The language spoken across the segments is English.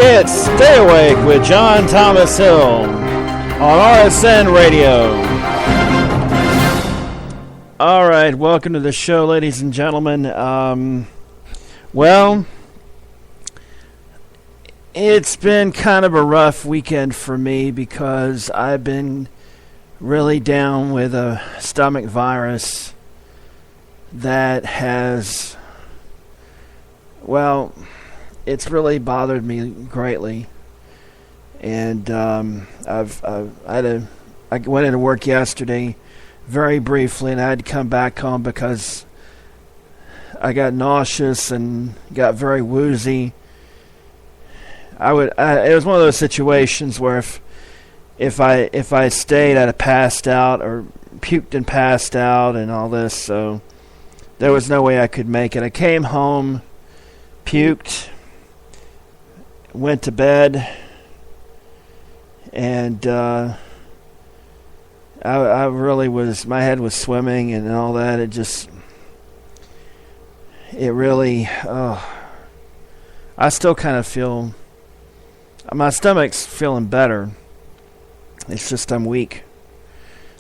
It's Stay Awake with John Thomas Hill on RSN Radio. All right, welcome to the show, ladies and gentlemen. Well, it's been kind of a rough weekend for me because I've been really down with a stomach virus that has, well, it's really bothered me greatly, and I went into work yesterday very briefly, and I had to come back home because I got nauseous and got very woozy. It was one of those situations where if I stayed, I'd have passed out or puked and passed out and all this, so there was no way I could make it. I came home, puked, went to bed, and I really was, my head was swimming and all that. I still kind of feel, my stomach's feeling better. It's just I'm weak.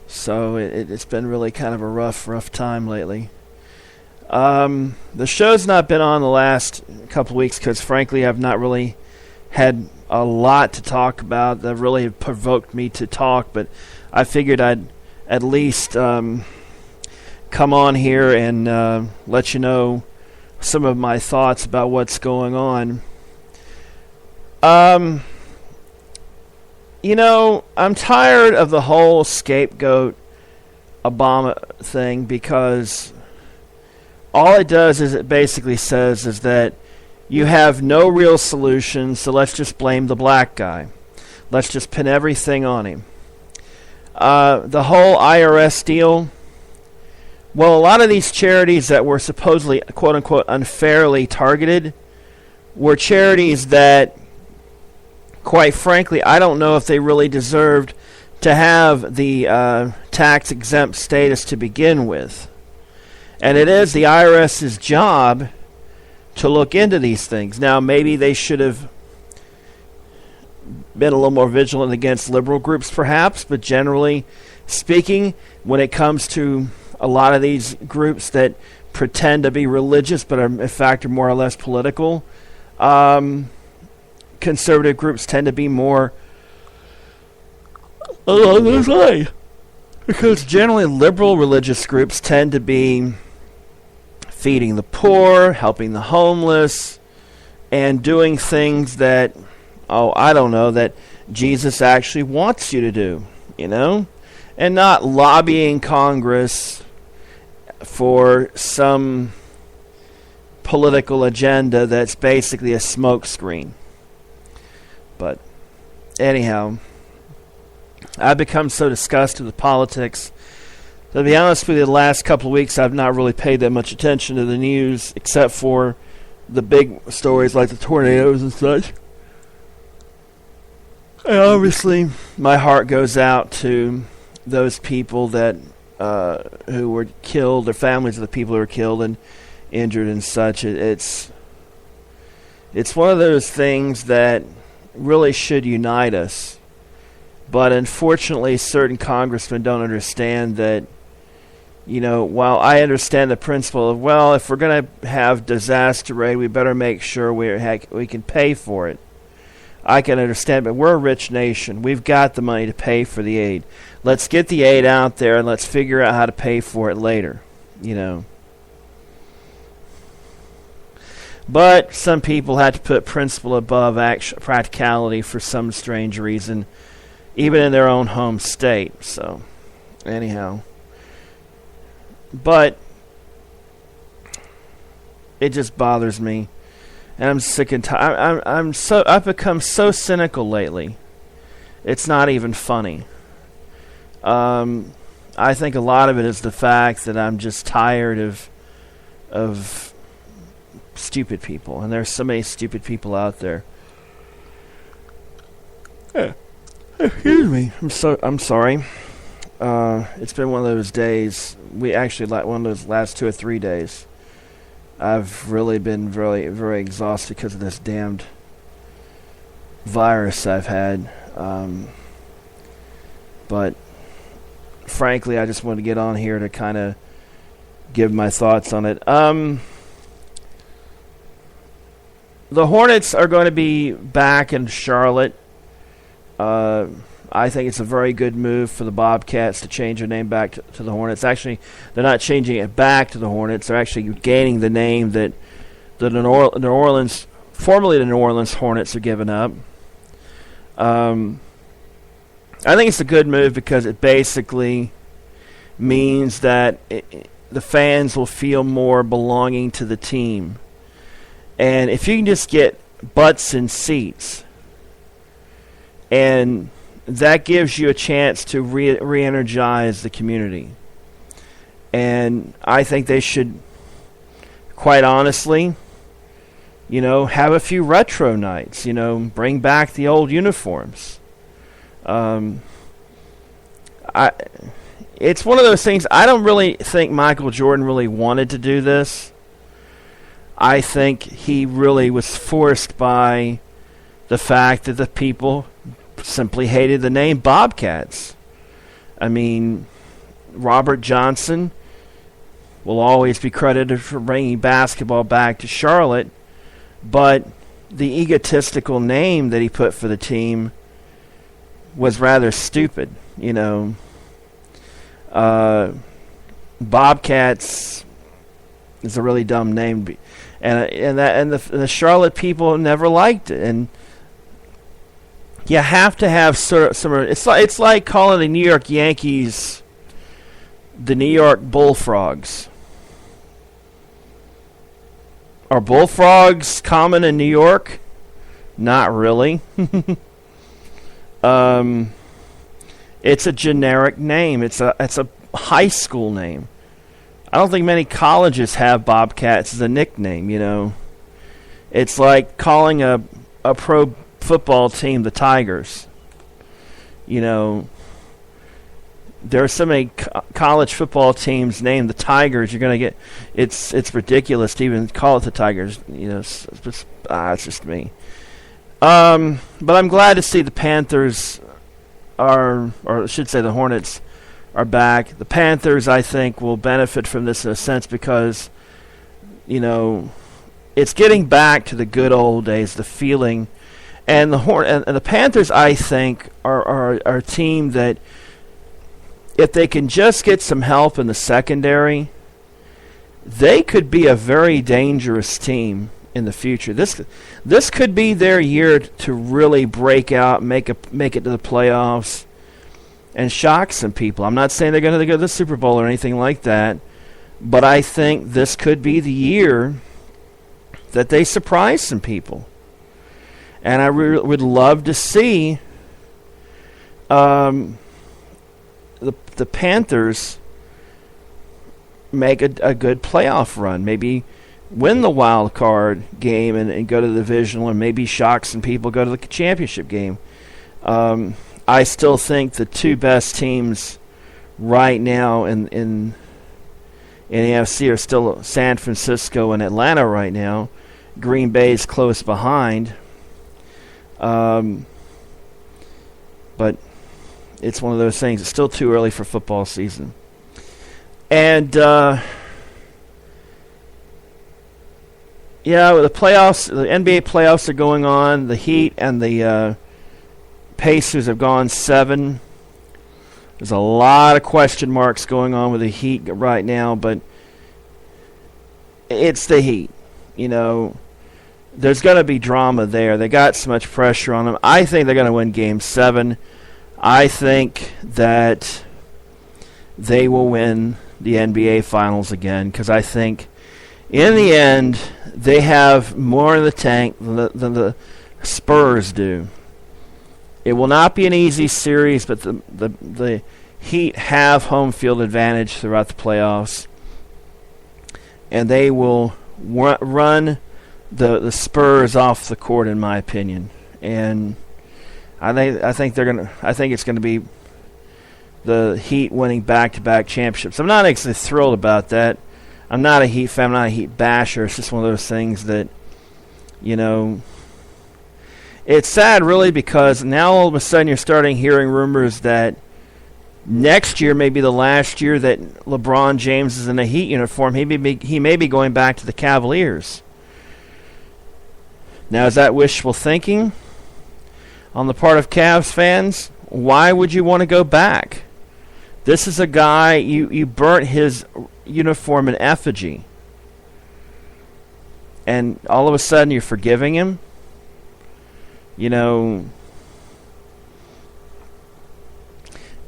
So it's been really kind of a rough time lately. The show's not been on the last couple of weeks because, frankly, I've not really had a lot to talk about that really provoked me to talk, but I figured I'd at least come on here and let you know some of my thoughts about what's going on. I'm tired of the whole scapegoat Obama thing because all it does is it basically says is that you have no real solution, so let's just blame the black guy. Let's just pin everything on him. The whole IRS deal, well, a lot of these charities that were supposedly, quote-unquote, unfairly targeted were charities that, quite frankly, I don't know if they really deserved to have the tax-exempt status to begin with. And it is the IRS's job to look into these things. Now, maybe they should have been a little more vigilant against liberal groups, perhaps, but generally speaking, when it comes to a lot of these groups that pretend to be religious but are, in fact, are more or less political, conservative groups tend to be more along those lines. Because generally liberal religious groups tend to be feeding the poor, helping the homeless, and doing things that, that Jesus actually wants you to do, and not lobbying Congress for some political agenda that's basically a smokescreen. But anyhow, I've become so disgusted with politics. To be honest with you, the last couple of weeks I've not really paid that much attention to the news, except for the big stories like the tornadoes and such. And obviously, my heart goes out to those people that who were killed, their families of the people who were killed and injured and such. It's one of those things that really should unite us. But unfortunately, certain congressmen don't understand that, while I understand the principle of, well, if we're going to have disaster aid, we better make sure we can pay for it. I can understand, but we're a rich nation. We've got the money to pay for the aid. Let's get the aid out there and let's figure out how to pay for it later, But some people had to put principle above practicality for some strange reason, even in their own home state. So, anyhow. But it just bothers me. And I'm sick and tired. I've become so cynical lately. It's not even funny. I think a lot of it is the fact that I'm just tired of stupid people, and there's so many stupid people out there. Excuse me. I'm sorry. It's been one of those days. One of those last 2 or 3 days. I've really been very, very exhausted because of this damned virus I've had. But frankly, I just wanted to get on here to kind of give my thoughts on it. The Hornets are going to be back in Charlotte. I think it's a very good move for the Bobcats to change their name back to the Hornets. Actually, they're not changing it back to the Hornets. They're actually gaining the name that the New Orleans, formerly the New Orleans Hornets, are giving up. I think it's a good move because it basically means that the fans will feel more belonging to the team. And if you can just get butts in seats, and that gives you a chance to re-energize the community. And I think they should, quite honestly, have a few retro nights, bring back the old uniforms. It's one of those things, I don't really think Michael Jordan really wanted to do this. I think he really was forced by the fact that the people simply hated the name Bobcats. I mean, Robert Johnson will always be credited for bringing basketball back to Charlotte, but the egotistical name that he put for the team was rather stupid. Bobcats is a really dumb name, and the Charlotte people never liked it, and you have to have sort of it's like calling the New York Yankees the New York Bullfrogs. Are bullfrogs common in New York? Not really. It's a generic name. It's a high school name. I don't think many colleges have Bobcats as a nickname, It's like calling a pro football team the Tigers. There are so many college football teams named the Tigers. You're going to get it's ridiculous to even call it the Tigers. It's just me. But I'm glad to see the Panthers or I should say the Hornets are back. The Panthers, I think, will benefit from this in a sense because it's getting back to the good old days, the feeling, and the Panthers, I think, are a team that, if they can just get some help in the secondary, they could be a very dangerous team in the future. This could be their year to really break out, make it to the playoffs, and shock some people. I'm not saying they're going to go to the Super Bowl or anything like that, but I think this could be the year that they surprise some people. And I would love to see the Panthers make a good playoff run, maybe win the wild card game and go to the divisional, and maybe shock some people, go to the championship game. I still think the two best teams right now in the AFC are still San Francisco and Atlanta right now. Green Bay is close behind. But it's one of those things. It's still too early for football season. And, the playoffs, the NBA playoffs are going on. The Heat and the Pacers have gone 7. There's a lot of question marks going on with the Heat right now, but it's the Heat. There's going to be drama there. They got so much pressure on them. I think they're going to win Game 7. I think that they will win the NBA Finals again because I think in the end they have more in the tank than the Spurs do. It will not be an easy series, but the Heat have home field advantage throughout the playoffs, and they will run the Spurs off the court, in my opinion. And I think it's going to be the Heat winning back-to-back championships. I'm not actually thrilled about that. I'm not a Heat fan. I'm not a Heat basher. It's just one of those things that, it's sad, really, because now all of a sudden you're starting hearing rumors that next year may be the last year that LeBron James is in a Heat uniform. He may be going back to the Cavaliers. Now, is that wishful thinking on the part of Cavs fans? Why would you want to go back? This is a guy, you burnt his uniform in effigy. And all of a sudden you're forgiving him? You know.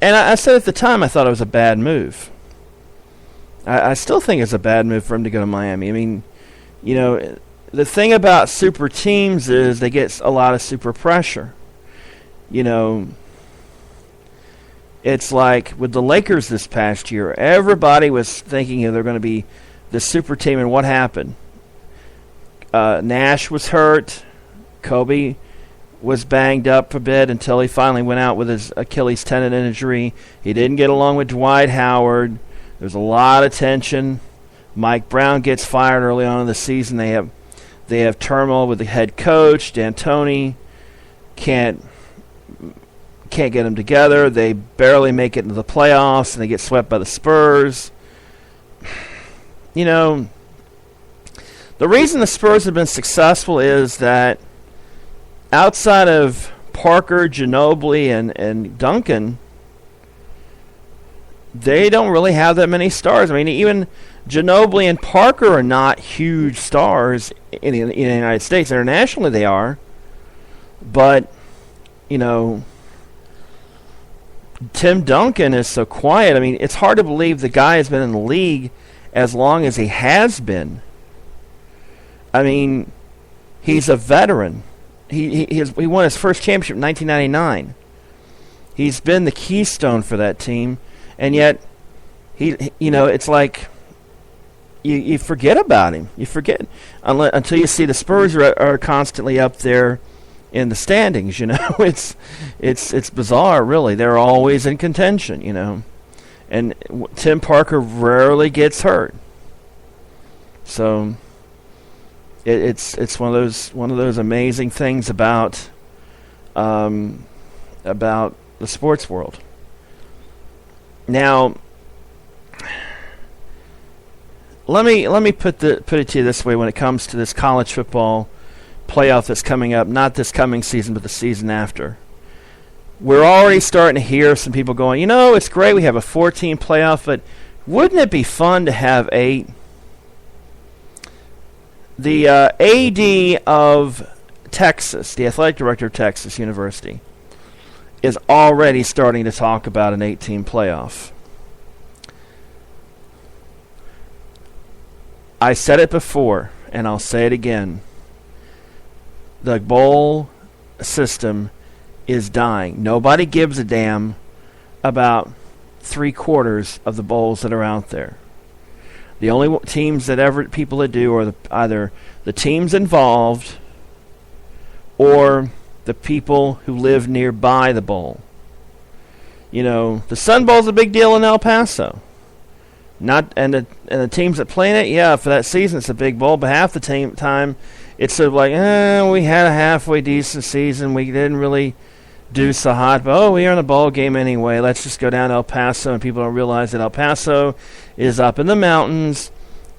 And I said at the time I thought it was a bad move. I still think it's a bad move for him to go to Miami. I mean, you know, the thing about super teams is they get a lot of super pressure. You know, it's like with the Lakers this past year, everybody was thinking they're going to be the super team, and what happened? Nash was hurt. Kobe was banged up a bit until he finally went out with his Achilles tendon injury. He didn't get along with Dwight Howard. There's a lot of tension. Mike Brown gets fired early on in the season. They have turmoil with the head coach. D'Antoni can't get them together. They barely make it into the playoffs, and they get swept by the Spurs. You know, the reason the Spurs have been successful is that outside of Parker, Ginobili, and Duncan, they don't really have that many stars. I mean, even Ginobili and Parker are not huge stars in the United States. Internationally, they are. But, you know, Tim Duncan is so quiet. I mean, it's hard to believe the guy has been in the league as long as he has been. I mean, he's a veteran. He won his first championship in 1999. He's been the keystone for that team, and yet it's like you forget about him. You forget until you see the Spurs are constantly up there in the standings. You know, it's bizarre, really. They're always in contention. You know, and Tim Parker rarely gets hurt. So. It's one of those amazing things about the sports world. Now, let me put it to you this way: when it comes to this college football playoff that's coming up, not this coming season, but the season after, we're already starting to hear some people going, you know, it's great we have a 14 playoff, but wouldn't it be fun to have 8? The AD of Texas, the athletic director of Texas University, is already starting to talk about an 18 playoff. I said it before, and I'll say it again. The bowl system is dying. Nobody gives a damn about 3/4 of the bowls that are out there. The only teams that people that do are either the teams involved or the people who live nearby the bowl. You know, the Sun Bowl's a big deal in El Paso. And the teams that play in it, yeah, for that season it's a big bowl, but half the time it's sort of like, we had a halfway decent season, we didn't really do so hot, but we are in a bowl game anyway. Let's just go down to El Paso, and people don't realize that El Paso is up in the mountains,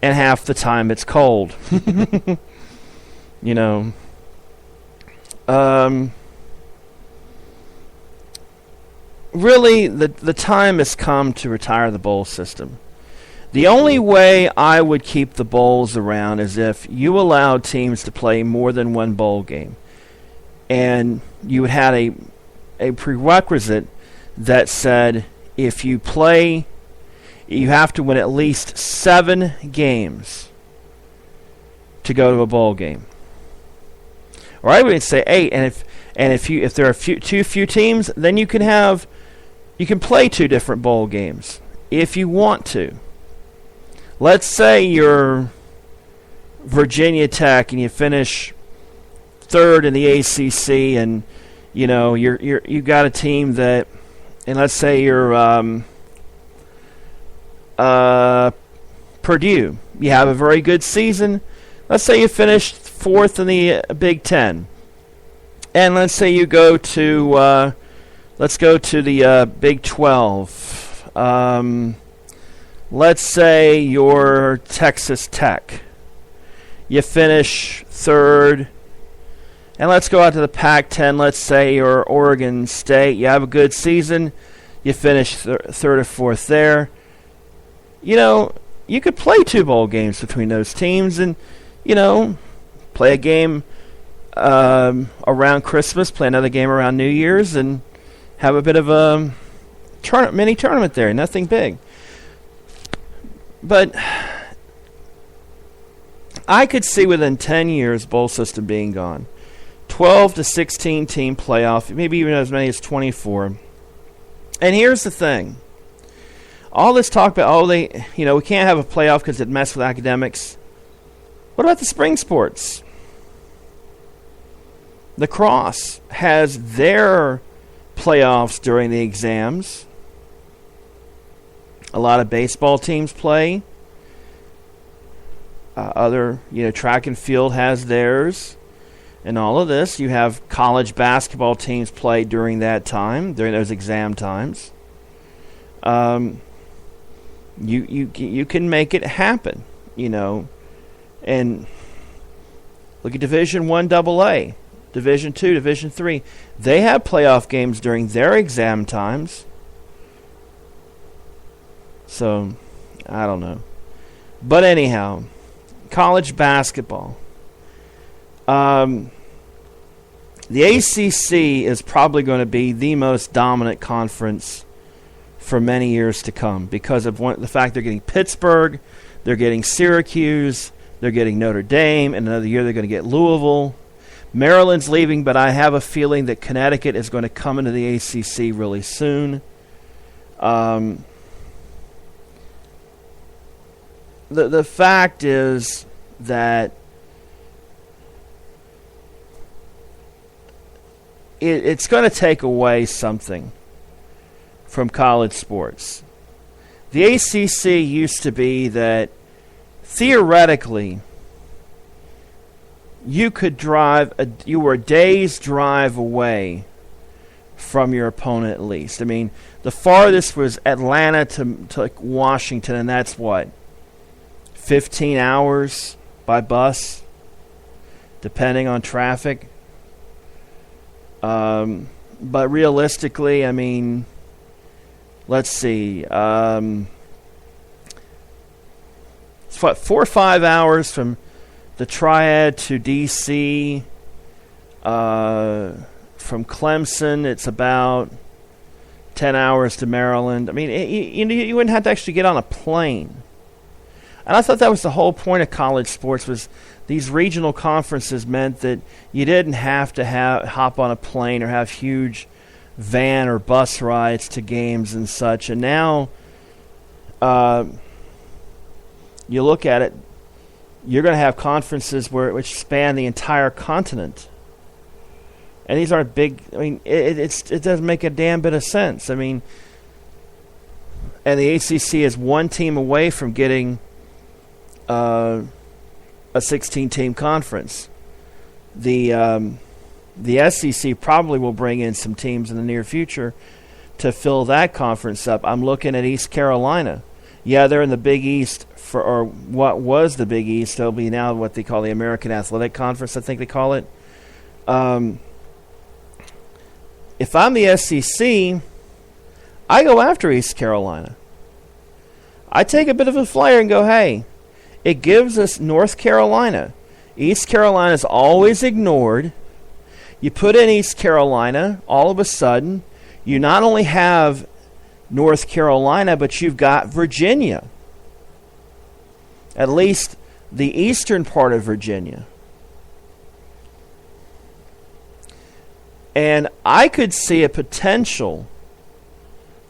and half the time it's cold. You know, really, the time has come to retire the bowl system. The only way I would keep the bowls around is if you allowed teams to play more than one bowl game, and you would have a prerequisite that said if you play, you have to win at least 7 games to go to a bowl game. Or I would say 8, and if there are too few teams, then you can play 2 different bowl games if you want to. Let's say you're Virginia Tech and you finish 3rd in the ACC, and you know you got a team that, and let's say you're Purdue. You have a very good season. Let's say you finished 4th in the Big Ten. And let's say you go to, let's go to the Big 12. Let's say you're Texas Tech. You finish third. And let's go out to the Pac-10. Let's say you're Oregon State. You have a good season. You finish third or fourth there. You know, you could play 2 bowl games between those teams and, you know, play a game around Christmas, play another game around New Year's, and have a bit of a mini tournament there. Nothing big. But I could see within 10 years bowl system being gone. 12 to 16 team playoff, maybe even as many as 24. And here's the thing. All this talk about, we can't have a playoff because it messed with academics. What about the spring sports? Lacrosse has their playoffs during the exams. A lot of baseball teams play. Track and field has theirs. And all of this, you have college basketball teams play during that time, during those exam times. You can make it happen, and look at Division I AA, Division II, Division III. They have playoff games during their exam times. So, I don't know. But anyhow, college basketball. The ACC is probably going to be the most dominant conference for many years to come because of the fact they're getting Pittsburgh, they're getting Syracuse, they're getting Notre Dame, and another year they're going to get Louisville. Maryland's leaving, but I have a feeling that Connecticut is going to come into the ACC really soon. The fact is that it's going to take away something from college sports. The ACC used to be that theoretically you were a day's drive away from your opponent at least. I mean, the farthest was Atlanta to Washington, and that's what? 15 hours by bus, depending on traffic. But realistically, I mean, let's see. It's 4 or 5 hours from the Triad to D.C. From Clemson, it's about 10 hours to Maryland. I mean, you wouldn't have to actually get on a plane. And I thought that was the whole point of college sports, was these regional conferences meant that you didn't have to hop on a plane or have huge van or bus rides to games and such. And now you look at it, you're going to have conferences which span the entire continent. And these aren't big. I mean, it doesn't make a damn bit of sense. I mean, and the ACC is one team away from getting a 16-team conference. The SEC probably will bring in some teams in the near future to fill that conference up. I'm looking at East Carolina. Yeah, they're in the Big East, or what was the Big East. They'll be now what they call the American Athletic Conference, I think they call it. If I'm the SEC, I go after East Carolina. I take a bit of a flyer and go, hey, it gives us North Carolina. East Carolina is always ignored. You put in East Carolina, all of a sudden, you not only have North Carolina, but you've got Virginia. At least the eastern part of Virginia. And I could see a potential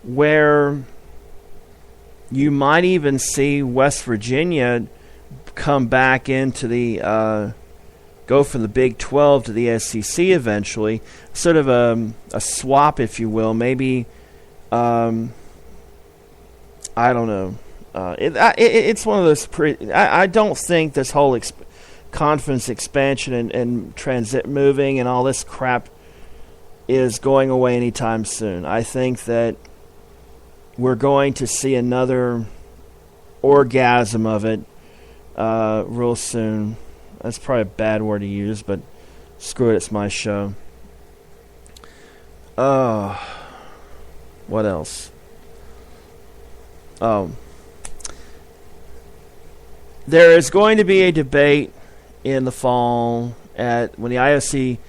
where you might even see West Virginia come back into the go from the Big 12 to the SEC eventually, sort of a swap, if you will. Maybe I don't know. It's one of those. I don't think this whole conference expansion and transit moving and all this crap is going away anytime soon. I think that we're going to see another orgasm of it real soon. That's probably a bad word to use, but screw it, it's my show. What else? Oh. There is going to be a debate in the fall when the IOC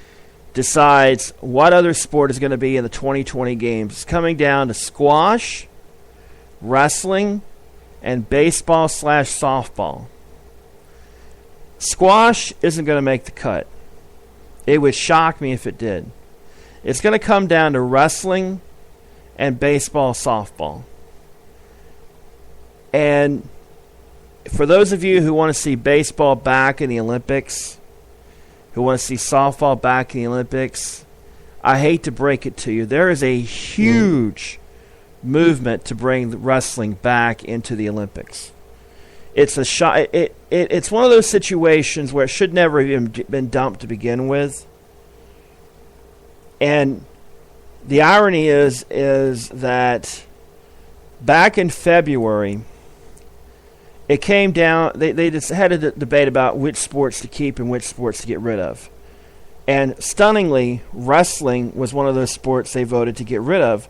decides what other sport is going to be in the 2020 games. It's coming down to squash, wrestling, and baseball/softball. Squash isn't going to make the cut. It would shock me if it did. It's going to come down to wrestling and baseball/softball. And for those of you who want to see baseball back in the Olympics, who want to see softball back in the Olympics, I hate to break it to you. There is a huge movement to bring the wrestling back into the Olympics. It's a shot. It's one of those situations where it should never have been dumped to begin with. And the irony is that back in February, it came down. They just had a debate about which sports to keep and which sports to get rid of. And stunningly, wrestling was one of those sports they voted to get rid of.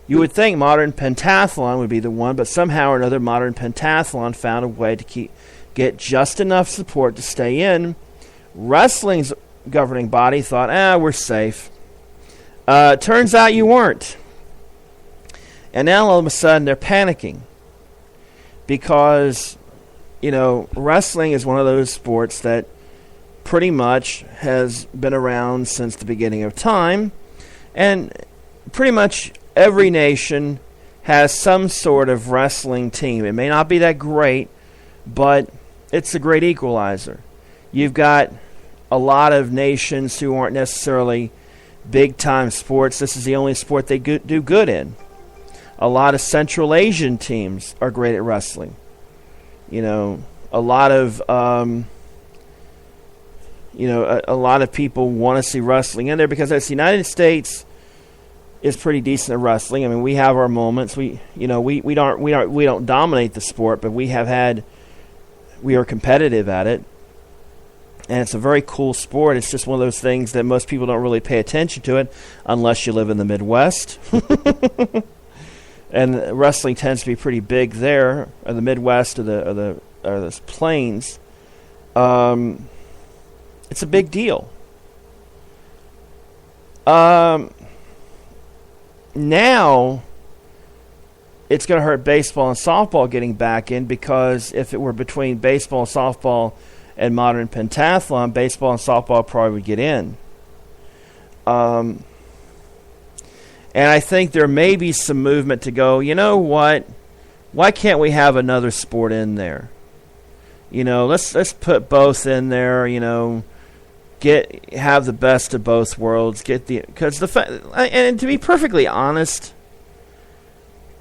You would think modern pentathlon would be the one, but somehow or another, modern pentathlon found a way to get just enough support to stay in. Wrestling's governing body thought, we're safe. Turns out you weren't. And now all of a sudden they're panicking. Because, wrestling is one of those sports that pretty much has been around since the beginning of time. And pretty much every nation has some sort of wrestling team. It may not be that great, but it's a great equalizer. You've got a lot of nations who aren't necessarily big-time sports. This is the only sport they do good in. A lot of Central Asian teams are great at wrestling. A lot of a lot of people want to see wrestling in there because the United States is pretty decent at wrestling. I mean, we have our moments. We don't dominate the sport, but we are competitive at it. And it's a very cool sport. It's just one of those things that most people don't really pay attention to it unless you live in the Midwest. And wrestling tends to be pretty big there, or the Midwest, or the plains. It's a big deal. Now, it's going to hurt baseball and softball getting back in, because if it were between baseball and softball and modern pentathlon, baseball and softball probably would get in. And I think there may be some movement to go, you know what? Why can't we have another sport in there? Let's put both in there, have the best of both worlds, and to be perfectly honest,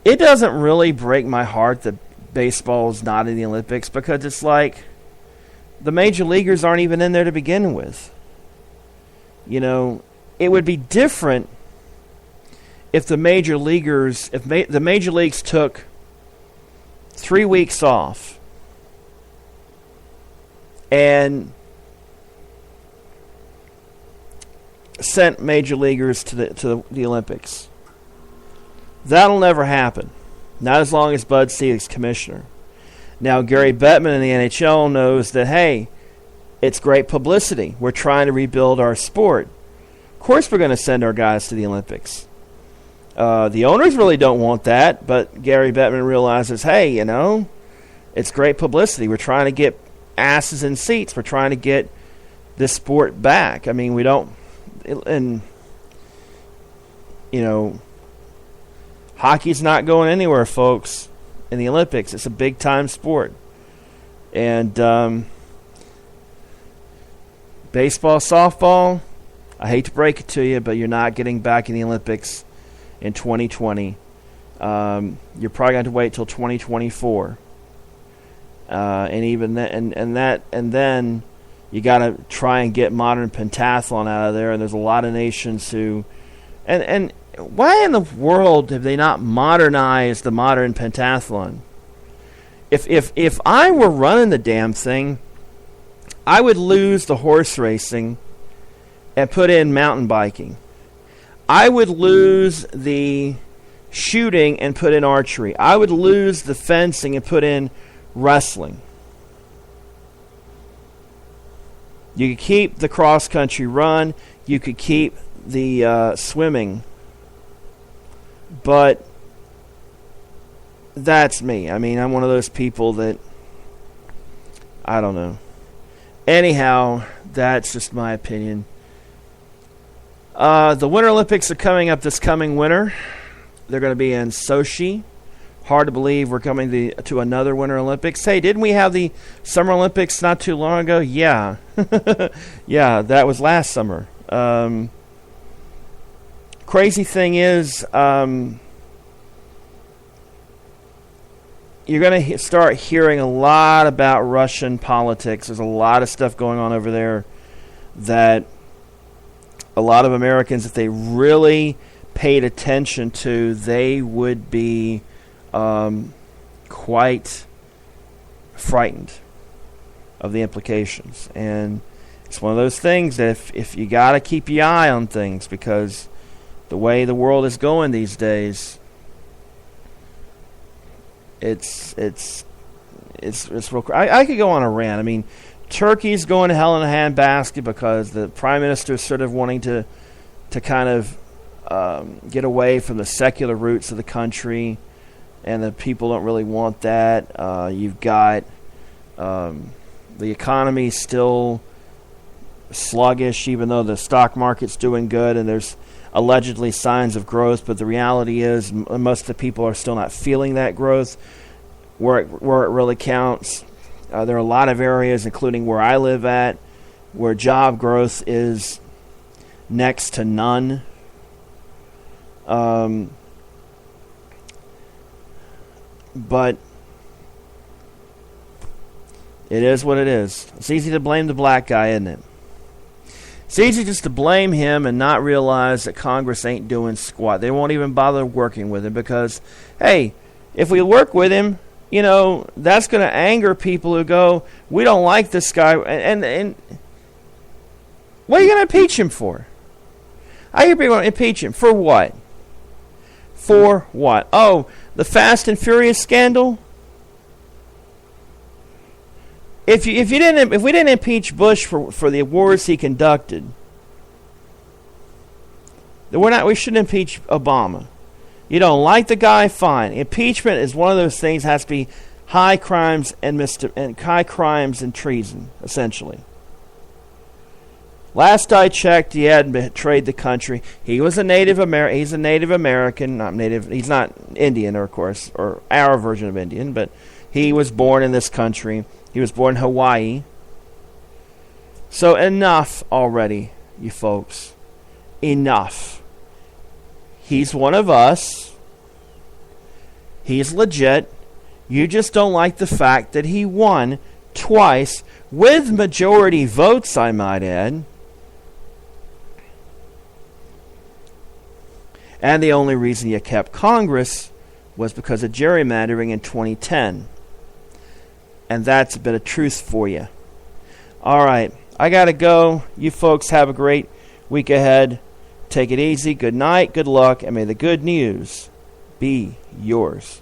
it doesn't really break my heart that baseball is not in the Olympics, because it's like the major leaguers aren't even in there to begin with. It would be different if the major leagues took 3 weeks off and sent major leaguers to the Olympics. That'll never happen. Not as long as Bud Selig's commissioner. Now, Gary Bettman in the NHL knows that, hey, it's great publicity. We're trying to rebuild our sport. Of course we're going to send our guys to the Olympics. The owners really don't want that, but Gary Bettman realizes, hey, it's great publicity. We're trying to get asses in seats. We're trying to get this sport back. I mean, we don't... And, hockey's not going anywhere, folks, in the Olympics. It's a big-time sport. And baseball, softball, I hate to break it to you, but you're not getting back in the Olympics in 2020. You're probably going to have to wait till 2024. And even then, and then You got to try and get modern pentathlon out of there, and there's a lot of nations who... And why in the world have they not modernized the modern pentathlon? If I were running the damn thing, I would lose the horse racing and put in mountain biking. I would lose the shooting and put in archery. I would lose the fencing and put in wrestling. You could keep the cross-country run. You could keep the swimming. But that's me. I mean, I'm one of those people that, I don't know. Anyhow, that's just my opinion. The Winter Olympics are coming up this coming winter. They're going to be in Sochi. Hard to believe we're coming to another Winter Olympics. Hey, didn't we have the Summer Olympics not too long ago? Yeah. Yeah, that was last summer. Crazy thing is, you're going to start hearing a lot about Russian politics. There's a lot of stuff going on over there that a lot of Americans, if they really paid attention to, they would be quite frightened of the implications. And it's one of those things that if you got to keep your eye on things, because the way the world is going these days, it's real. I could go on a rant. I mean, Turkey's going to hell in a handbasket because the prime minister is sort of wanting to kind of get away from the secular roots of the country, and the people don't really want that. You've got the economy still sluggish, even though the stock market's doing good, and there's allegedly signs of growth, but the reality is most of the people are still not feeling that growth where it really counts. There are a lot of areas, including where I live at, where job growth is next to none. But it is what it is. It's easy to blame the black guy, isn't it? It's easy just to blame him and not realize that Congress ain't doing squat. They won't even bother working with him because, hey, if we work with him, you know, that's going to anger people who go, we don't like this guy. And what are you going to impeach him for? I hear people impeach him. For what? For what? Oh, the Fast and Furious scandal? If we didn't impeach Bush for the wars he conducted, then we shouldn't impeach Obama. You don't like the guy, fine. Impeachment is one of those things that has to be high crimes and high crimes and treason, essentially. Last I checked, he hadn't betrayed the country. He was a Native American. He's a Native American, not Native. He's not Indian, of course, or our version of Indian, but he was born in this country. He was born in Hawaii. So enough already, you folks. Enough. He's one of us. He's legit. You just don't like the fact that he won twice with majority votes, I might add. And the only reason you kept Congress was because of gerrymandering in 2010. And that's a bit of truth for you. All right, I got to go. You folks have a great week ahead. Take it easy. Good night, good luck, and may the good news be yours.